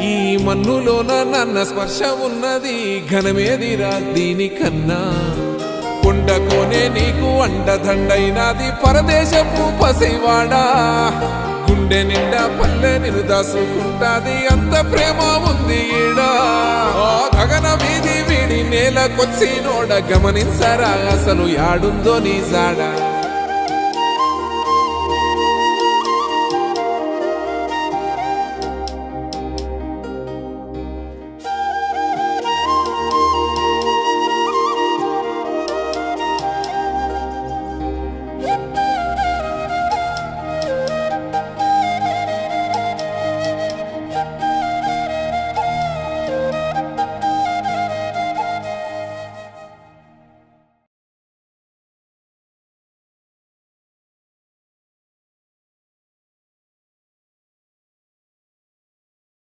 ఈ మన్నులోన నన్న స్పర్శ ఉన్నది ఘనమేదిరా దీనికన్నా కొండకోనే నీకు అండదండైనది పరదేశపు పసివాడా గుండె నిండా పల్లె నిన్ను దాసుకుంటాది అంత ప్రేమ ఉంది ఈడా గగన వీధి వీడి నేలకొచ్చి నోడ గమనించరా అసలు యాడుందో నీ జాడా